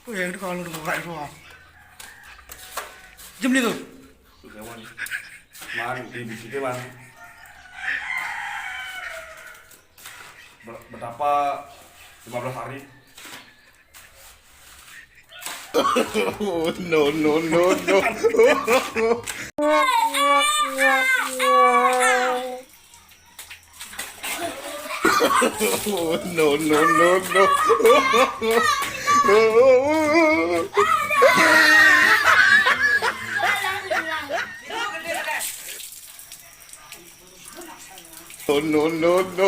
Yang itu kalau udah kayak doang. Jam itu. Kawan. Man di bisitnya man. Betapa 15 hari. No no no no. No no no no. Oh no no no.